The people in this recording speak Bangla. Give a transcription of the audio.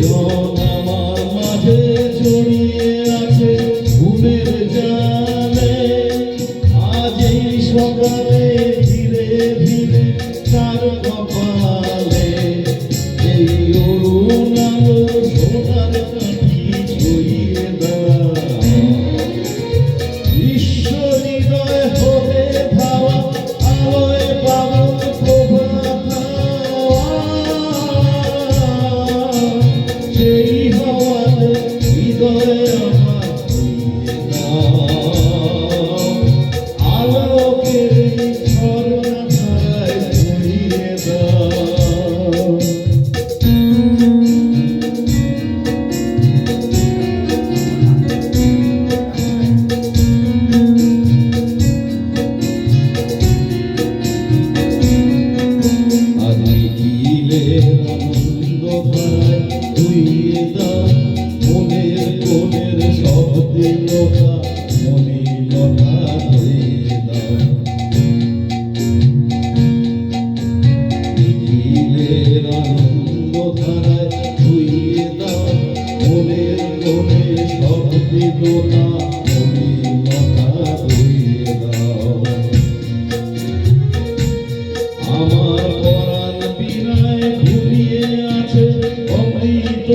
জন আমার মাঝে জড়িয়ে আছে ঘুমের জালে। আজ এই সকালে ধীরে ধীরে তার কপালে এই অরুণ আলো সোনার কাঠি ছড়িয়ে দেয়। বিশ্ব হৃদয় হতে ধাওয়া আলোয় পাগল প্রভাত সেই হওয়াতে হৃদয় আমার ছড়িয়ে দাও। আলোকের ঝর্ণা ধারায় ছড়িয়ে দাও। আনন্দ ধারায় ধুইয়ে দাও মনের কোণের সব দীনতা মলিনতা ধুইয়ে দাও। নিখিলের আনন্দ ধারায় ধুইয়ে দাও মনের কোণে সব দীনতা মলিনতা ধুইয়ে দাও। আমার পরাণ বিনায় ঘুমিয়ে আছে অমৃত